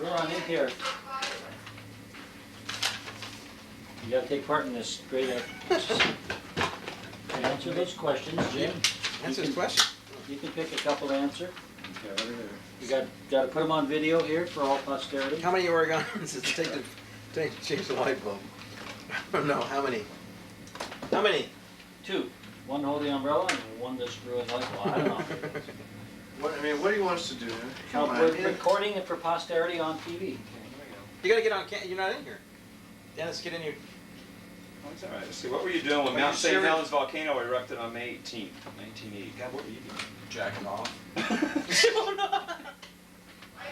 We're on in here. You gotta take part in this great answer those questions, Jim. Answer this question. You can pick a couple to answer. You gotta put them on video here for all posterity. How many Oregons does it take to change the light bulb? No, how many? How many? 2. One hold the umbrella and one to screw in light bulb. I don't know. What do you want us to do? Come on, We're man. recording it for posterity on TV. You gotta get on camera. You're not in here. Dennis, get in here. Oh, that's all right. See, what were you doing when Are Mount you St. serious? Helens volcano erupted on May 18th, 1980? God, what were you doing? Jacking off.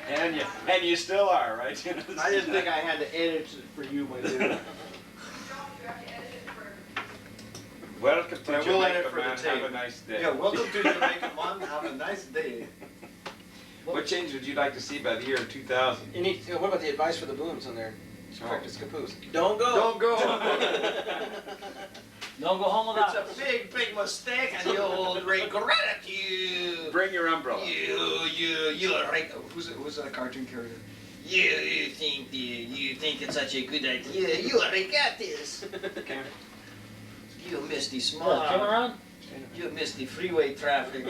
And you still are, right? I didn't think I had to edit it for you, my dude. Welcome to But we'll edit Jamaica, for the man. tape. Have a nice day. Yeah, welcome to Jamaica, man. Have a nice day. What change would you like to see by the year 2000? You need. What about the advice for the booms on there? Correct as caboose. Don't go. Don't go. Don't go home without It's a big, big mistake, and you'll regret it. You. Bring your umbrella. You'll regret. Who's that cartoon character? You think it's such a good idea. You'll regret this. You miss the small. Camera on? You miss the freeway traffic.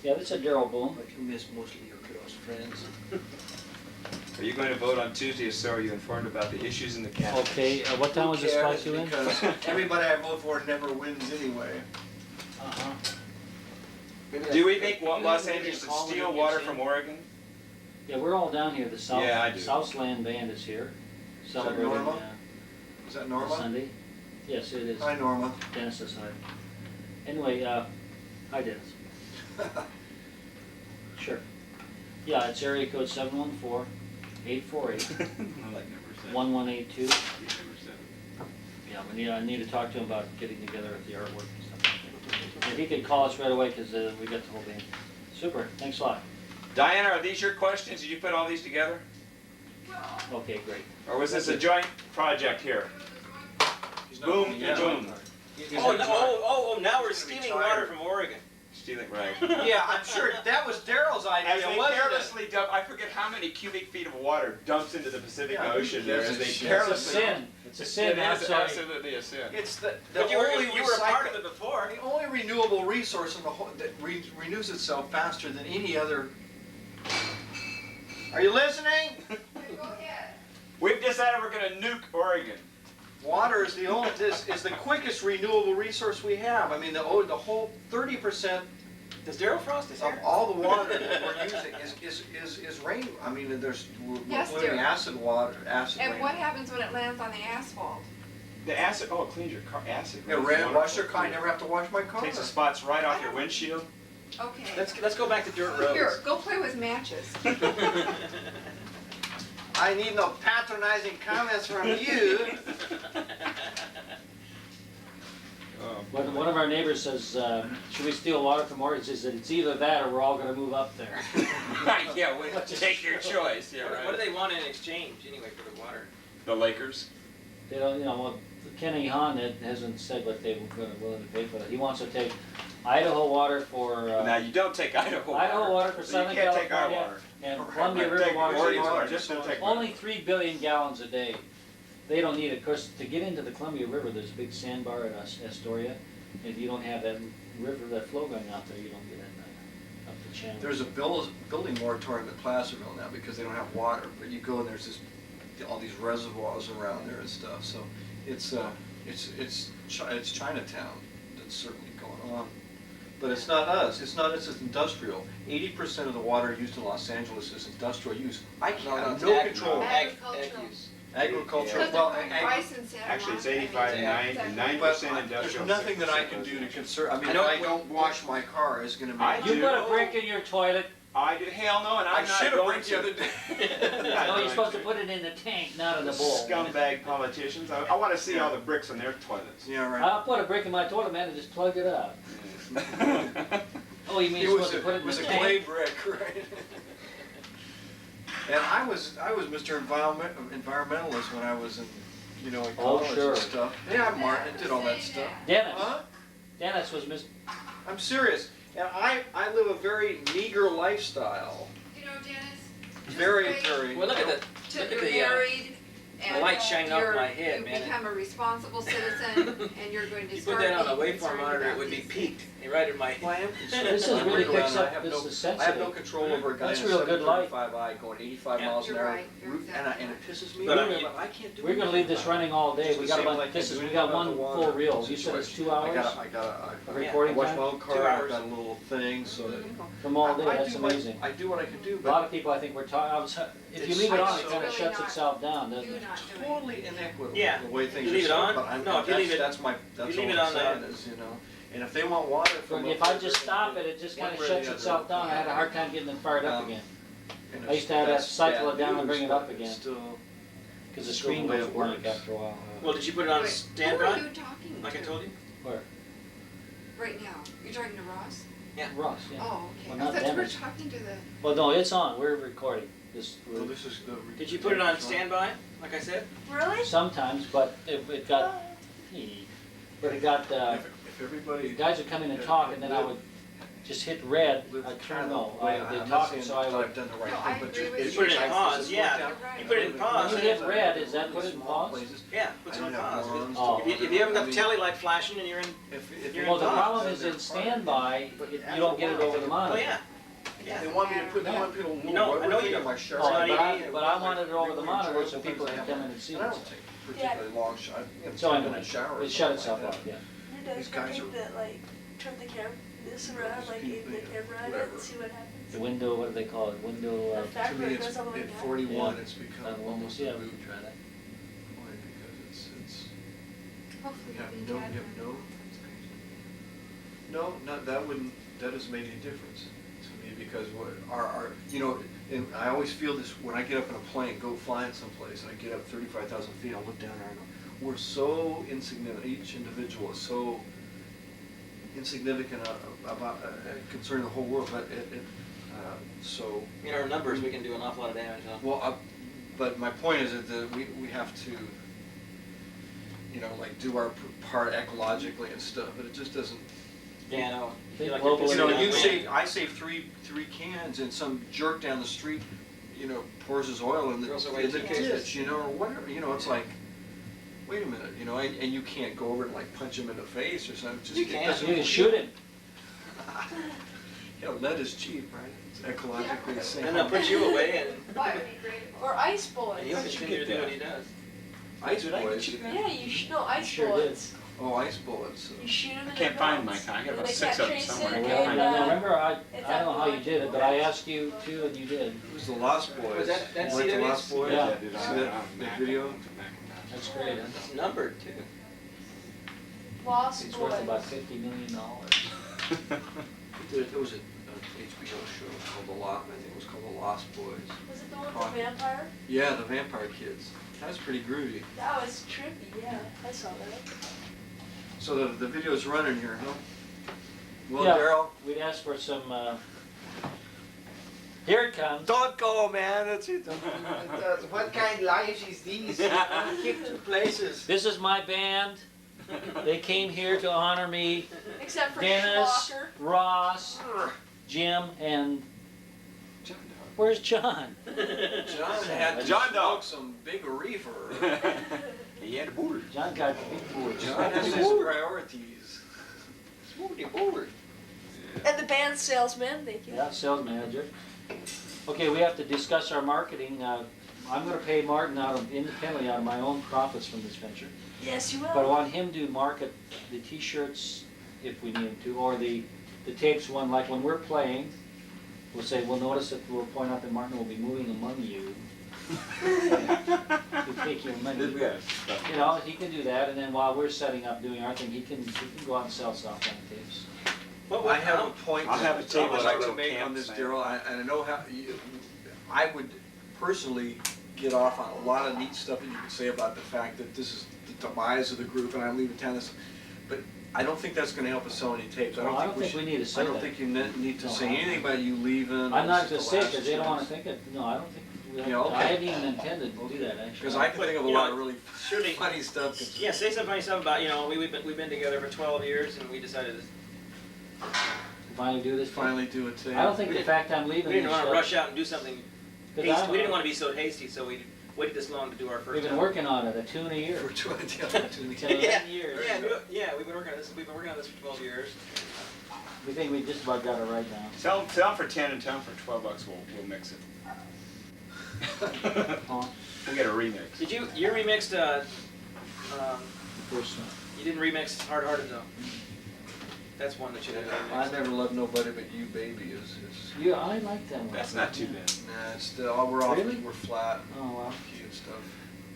Yeah, that's a Darryl boom. But you miss mostly your close friends. Are you going to vote on Tuesday, or so are you informed about the issues in the cabinet? Okay, what time was this spike you in? Because everybody I vote for never wins anyway. Uh-huh. Do we think Los Angeles should steal water from Oregon? Yeah, we're all down here. The South, Yeah, I do. Southland band is here. Celebrating Norma? Is that Norma? Sunday. Yes, it is. Hi, Norma. Dennis is hi. Anyway, hi Dennis. Sure. Yeah, it's area code 714-848-1182. Yeah, I need to talk to him about getting together with the artwork and stuff like that. If he could call us right away, because we got the whole band. Super, thanks a lot. Diana, are these your questions? Did you put all these together? Okay, great. Or was this a joint project here? Boom, Yeah. boom. Now we're stealing water from Oregon. Stealing, right. Yeah, I'm sure that was Darryl's As idea, they wasn't it? carelessly dump, I forget how many cubic feet of water dumps into the Pacific Yeah, Ocean there, as they it's a carelessly. sin. It's a sin. It I'm is sorry. absolutely a sin. It's the But you were only a part of it before. The only renewable resource in the whole that renews itself faster than any other. Are you listening? We've decided we're going to nuke Oregon. Water is the only is the quickest renewable resource we have. I mean, the whole 30% Does Darryl Frost is of here? all the water that we're using is rain. I mean, we're Yes, polluting dear. acid And rain. what happens when it lands on the asphalt? The acid, oh, it cleans your car, acid. Yeah, wash your car. I never have to wash my car. Takes the spots right off your windshield. Okay. Let's go back to dirt roads. Here, go play with matches. I need no patronizing comments from you. One of our neighbors says, should we steal water from Oregon? He says, it's either that or we're all going to move up there. Yeah, take your choice. Yeah, What do they want in exchange anyway for the water? The Lakers. They don't, well, Kenny Hahn hasn't said what they were willing to pay for that. He wants to take Idaho water for Now you don't take Idaho water. Idaho water for Southern You can't take our California water. and Columbia River Take water. Oregon's for water. Just don't take water. only 3 billion gallons a day. They don't need it. Of course, to get into the Columbia River, there's a big sandbar at Astoria. If you don't have that river, that flow going out there, you don't get it up the channel. There's a building moratorium at Placerville now because they don't have water. But you go and there's all these reservoirs around there and stuff. So it's Chinatown that's certainly going on. But it's not us. It's not us. It's industrial. 80% of the water used in Los Angeles is industrial use. I can't have no control. Ag use. Agriculture. Because Well, of the price in Santa Actually, it's Monica. 85 and 9% but industrial. there's nothing that I can do to conserve. I mean, if I don't wash my car, it's going to be. I You do. put a brick in your toilet. I do. Hell no, and I I'm not should have going bricked the other day. No, you're supposed to put it in the tank, not in the bowl. Scumbag politicians. I want to see all the bricks on their toilets. Yeah, right. I'll put a brick in my toilet, man, and just plug it up. Oh, you mean It you're was supposed to put it in a the clay tank? brick, right? And I was Mr. Environmentalist when I was in, in Oh, college sure. and stuff. Yeah, Martin did all that stuff. Dennis. Huh? Dennis was Miss. I'm serious. And I live a very meager lifestyle. You know, Dennis, just Very, wait. very. Well, look at and The light's shining off you're- my head, you man. become a responsible citizen, and you're going to You put start that on a being waveform concerned monitor, it about would be these peaked, things. right in my. Well, I am concerned. This is I'm really working picks around, up- I have this no- is I have no sensitive. control over a guy That's in a real good light. 735i going 85 Yeah. miles an You're hour. right, you're exactly And it right. pisses me But I off, mean, but I can't do We're gonna leave this running all day. Just We the got same about, like this I is, do we got about one the full water reel. You said it's situation. 2 hours I of Yeah. I recording watch time? my own 2 car, I've hours. got a little thing, so that. From all day, I that's do what- amazing. I do what I can do, A lot but of people, I think, we're talking, if you It's leave it on, so- it kinda It's shuts really itself down, Do doesn't it? not do it. totally inequitable, Yeah. the way things You leave are it set on? up, but I'm, No, if you leave it- that's my, that's leave all it I'm on the- saying is, you know, and if they want water from. If up I there, just they're stop gonna it, it just one kinda way or shuts the other. itself down. I had a hard time getting it fired up again, And I used to have to that's cycle bad it down and bring news, it up but again. it's still- cause the Still screen the way goes it blank works. after a while. Well, did you put it on Wait, standby, who are you talking to? like I told you? Where? Right now, you're talking to Ross? Ross, yeah. Oh, Well, okay. not I thought you were Dennis. talking to the, Well, no, it's on, we're recording this, Well, this is the. Did you put it on standby, like I said? Really? sometimes, but if it got, but it got, If everybody. guys would come in and talk, and then I would just hit red, live I'd kind turn, of no, the way- they I'm not talk, saying so I that would. I've done the right No, thing, I but agree just. with You put it in pause, yeah. You're right. You put it in pause. When you hit red, is that put it in pause? Yeah, puts it on pause. Oh. If you haven't got the tally light flashing and you're in, If You're Well, the in problem pause. is in standby, you don't get it over the oh monitor. yeah. They want me to put, they want people to move. No, I know you in don't. my Oh, shower. not but I wanted it over the Really monitor so enjoyable people things can that come in and see And I it. don't take particularly long shots, So 10 anyway, minute showers. it shut or something itself like off, yeah. Your These dad guys can are- take the, like, turn the camera, this around, like, aim the camera at it whatever. and see what happens. The window, what do they call it, window, The To fact me, that it it's, goes all the way at down. 41, Yeah. it's become almost, almost yeah, a we moot can try that. point because it's, hopefully you have you'll be no, glad you have when no, it comes crazy. no, not, that wouldn't, that doesn't make any difference to me because what, our, you know, and I always feel this, when I get up in a plane, go flying someplace, and I get up 35,000 feet, I'll look down there and go, we're so insignificant, each individual is so insignificant about, concerning the whole world, but so. In our numbers, we can do an awful lot of damage, huh? Well, but my point is that we have to, you know, like do our part ecologically and stuff, but it just doesn't. Yeah, I know. Think You're like globally- you're You know, pissing you out save, wind. I save three cans and some jerk down the street, you know, pours his oil in the Throws away in the two cases. ditch, you know, or whatever, you know, it's like, wait a minute, you know, and you can't go over and like punch him in the face or something, just. You it can. doesn't- You can shoot him. You know, lead is cheap, right? It's ecologically safe. And they'll put you away Or ice bullets. and he'll continue to do what he does. Ice Did I get bullets. you that? Yeah, no, ice Sure did. bullets. Oh, ice bullets. You shoot them in I the can't find guts. mine. I got And about they 6 can't of them trace it, somewhere. I and, can't find Now, mine. remember, I it's don't know how you did it, but I asked you to, and you did. It was the Lost Boys. Was that You like the CW's? Lost Boys? Yeah. Dude, See I'm that back video? and back and back. That's great, huh? It's numbered too. Lost It's boys. worth about $50 million. There was a HBO show called The Lost, I think it was called The Lost Boys. Was it the one with the vampire? Yeah, the Vampire Kids. That was pretty groovy. That was trippy, yeah. I saw that. So the video's running here, huh? Well, Yeah. Darryl? We'd ask for some, here it comes. Don't go, man. That's it. What kind of lives is these? Kick to places. This is my band. They came here to honor me. Except for Dennis, Schlocker. Ross, Jim, and John where's John? John had John to Dog. smoke some big reefer. He had a board. John got big boards. John has his priorities. Smoothie board. And the band salesman, thank you. Yeah, sales manager. Okay, we have to discuss our marketing. I'm gonna pay Martin independently out of my own profits from this venture. Yes, you But I will. want him to market the t-shirts if we need him to, or the tapes one, like when we're playing, we'll say, we'll notice that we'll point out that Martin will be moving among you. To take your money. You know, he can do that, and then while we're setting up doing our thing, he can go out and sell Southland tapes. I have a point I'll have a that I table would at like our to little make on this, campsite. Darryl, and I know how, I would personally get off on a lot of neat stuff that you could say about the fact that this is the demise of the group and I'm leaving town, but I don't think that's gonna help us sell any tapes. Well, I don't think we need to say I don't that. think you need to No, say I don't anything think- about you leaving. I'm not This gonna is the say it, last because they don't wanna chance. think it, no, I don't think, Yeah, okay. I hadn't even intended to do that, actually. Cause I can think of a You lot know, of really surely- funny stuff. Yeah, say some funny stuff about, you know, we've been together for 12 years and we decided to, Finally do this. thing. Finally do it too. I don't think We the didn't- fact I'm we leaving didn't this wanna stuff- rush out and do something 'cause hasty. I'm- We didn't wanna be so hasty, so we waited this long to do our first. We've been album. working on it, a tune a year. For 20, Yeah, years. yeah, we've been working on this. We've been working on this for 12 years. We think we just about got it right now. Sell them for 10 and tell them for $12, we'll mix it. Huh? We'll get a remix. Did you remixed? The first one. You didn't remix Hard Hearted though. That's one that you didn't I remix. never loved nobody but you, baby. Is Yeah, I like that one. That's not too bad. nah, it's still we're off. Really? We're flat, Oh, well, key and stuff.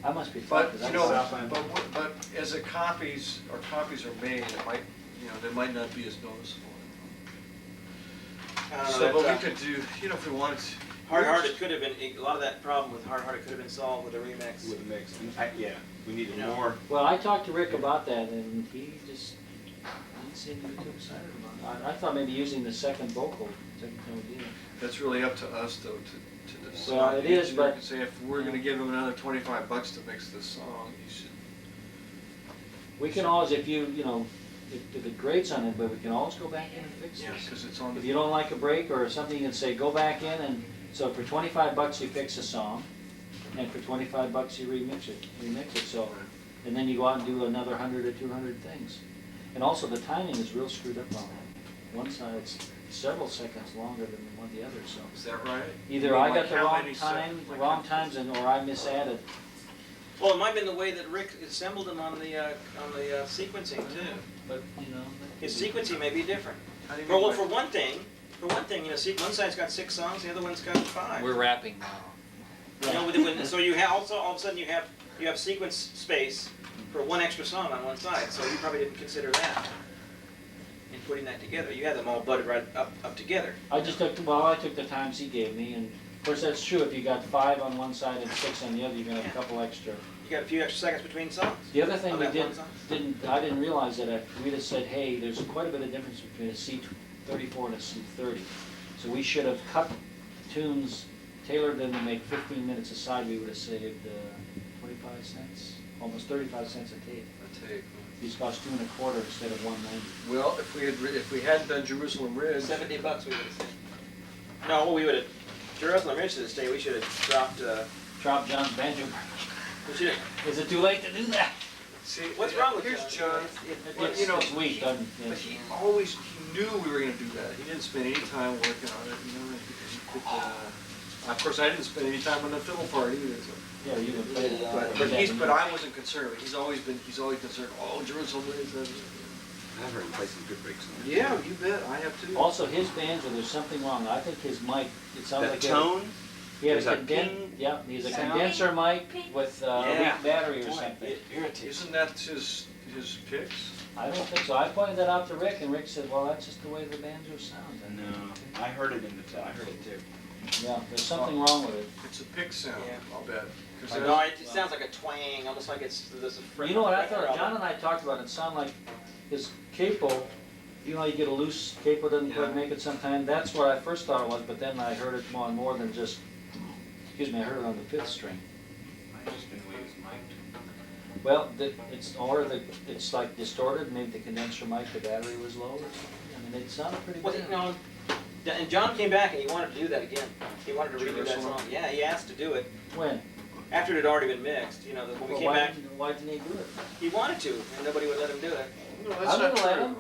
I must be But fine, 'cause you I know, saw- Southland. but as the copies are made, it might, you know, they might not be as noticeable. So, but we could do, you know, if we wanted to. Hard Hearted could have been a lot of that problem with Hard Hearted could have been solved with a remix. With a mix. Yeah, we needed You know. more. Well, I talked to Rick about that, and he just didn't seem to be too excited about it. I thought maybe using the second vocal, second tone deal. That's really up to us, though, to decide. Well, it is, You but- can say if we're gonna give him another $25 to mix this song, you should. We can always, if if it grates on it, but we can always go back in and fix Yeah, this. because it's on If the. you don't like a break or something, you can say, go back in and, so for $25 you fix a song, and for $25 you remix it, so, and then you go out and do another 100 or 200 things. And also the timing is real screwed up on it. One side it's several seconds longer than the other, so. Is that right? Either I got the Like how wrong many time, sec- the like wrong how- times, or I misadded. Well, it might have been the way that Rick assembled them on the sequencing too. But, His sequencing may be different. How do you Well, mean for by- one thing, one side's got 6 songs, the other one's got 5. wrapping now. You know, so you have also all of a sudden you have sequence space for one extra song on one side. So you probably didn't consider that in putting that together. You had them all butted right up together. I took the times he gave me, and of course that's true, if you got 5 on one side and 6 on the other, you're gonna have a couple extra. You got a few extra seconds between songs. The other thing On we that one song? I didn't realize that we just said, hey, there's quite a bit of difference between a C34 and a C30. So we should have cut tunes, tailored them to make 15 minutes a side, we would have saved 25 cents, almost 35 cents a tape. A tape. These cost $2.25 instead of $1.90. Well, if we hadn't done Jerusalem Ridge. $70 we would have said. No, we would have. Jerusalem Ridge to this day, we should have dropped. Drop John's banjo. We should have. Is it too late to do that? See, What's wrong with here's John? John. Well, It's, you know, it's weak, doesn't But he always knew we were gonna do that. He didn't spend any time working on it, you know, because he put the, of course, I didn't spend any time on the fiddle part either, so. Yeah, you can play it. But I wasn't concerned with it. He's always concerned, oh, Jerusalem is. I've heard him play some good breaks on there. Yeah, you bet, I have too. Also, his banjo, there's something wrong. I think his mic, it sounds That like tone? he had There's a a ping yeah, he's a sound. condenser mic with a Yeah. weak battery or Boy, something. it irritates. Isn't that his picks? I don't think so. I pointed that out to Rick, and Rick said, well, that's just the way the banjo sounds. And, No, I heard it in the, I heard it too. yeah, there's something wrong with it. It's a pick sound, Yeah. I'll bet. 'Cause No, that's- it sounds like a twang, almost like there's a fret. You know what I fret thought, problem. John and I talked about it sounded like his capo, you know how you get a loose capo, doesn't Yeah. quite make it sometime? That's what I first thought it was, but then I heard it on more than just, excuse me, I heard it on the 5th string. Might just been the way it was mic'd. Well, it's like distorted, maybe the condenser mic, the battery was low or something. I mean, it sounded pretty Well, good. you know, and John came back and he wanted to do that again. He wanted to redo that Jerusalem? song. Yeah, he asked to do it When? after it had already been mixed. You know, when we Well, came back, why didn't he do it? he wanted to, and nobody would let him do it. No, I that's not would've let true. him.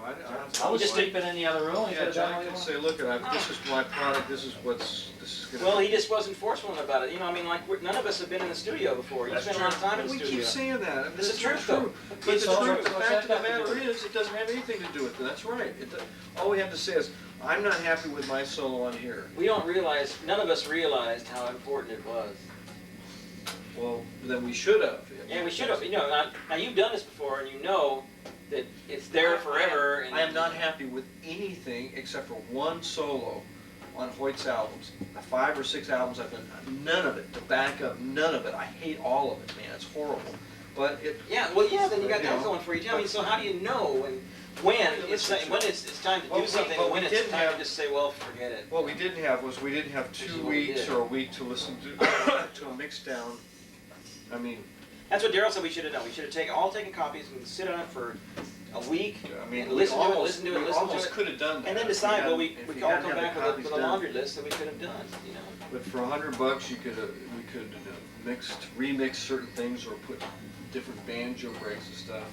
I I was just sleeping in the other room, he Yeah, could've done John what he can wanted. say, look, this is my product, this is gonna. Well, he just wasn't forceful about it. You know, I mean, like none of us have been in the studio before. You That's spent a lot of time in the We studio. keep saying that. This is That's not truth, though. true. But the So truth, the what's fact of that the got to do matter with is, it doesn't have anything to do with it. That's right. All we have to say is, I'm not happy with my solo on here. We don't realize, none of us realized how important it was. Well, then we should have. Yeah, we should have. You know, now you've done this before, and you know that it's there forever. And I am not happy with anything except for one solo on Hoyt's albums. The 5 or 6 albums I've done, none of it, to back up, none of it. I hate all of it, man, it's horrible. But it. Yeah, well, yeah. Then you got You that know, going for you. I mean, so how do you know when it's time to Well, do something, but and when we it's didn't time have- to just say, well, forget it. What we didn't have was, we didn't have Which 2 is what we weeks did. or a week to listen to, to a mix down. I mean, That's what Darryl said we should have done. We should have taken copies and sit on it for a week I mean, and we listen to it, almost could have done that. and then if decide. Well, hadn't- we if could all hadn't come had the back copies with a done. laundry list that we could have done. You know. But for $100, we could have done. remix certain things or put different banjo breaks and stuff.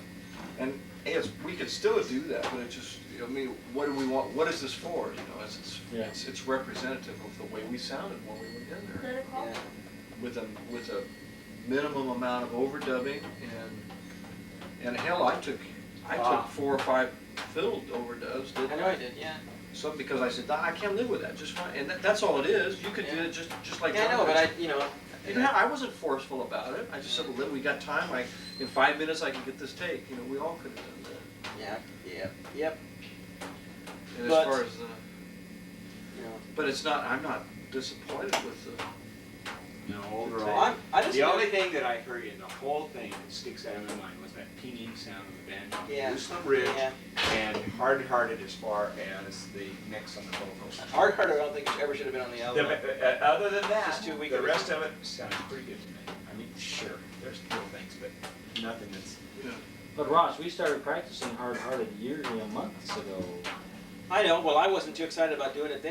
And yes, we could still do that, but it just, I mean, what do we want, what is this for, you know, Yeah. it's representative of the way we sounded when we went in there. Let it call. Yeah. With a minimum amount of overdubbing and hell, I took Wow. 4 or 5 fiddle overdubs, didn't I know I did, yeah. So because I said, I can't live with that, just fine, and that's all it is, you could do Yeah. it just like. Yeah, I John know, but does. you know. You know, I wasn't forceful about it, I just said, well, we got time, in 5 minutes I can get this take, you know, we all could have done that. Yep. And But- as far as, You know. but it's not, I'm not disappointed with the. No, Well, overall. I just. The only thing that I heard in the whole thing that sticks out of my mind was that pinging sound of the banjo. Yeah. Loose on the ridge Yeah. and hard-hearted as far as the mix on the vocals. Hard Harder, I don't think ever should have been on the album. Other than that, Just too weak the of a- rest of it sounds pretty good to me. I mean, sure, there's little things, but nothing that's. Yeah. But Ross, we started practicing hard-hearted months ago. I know, well, I wasn't too excited about doing it then.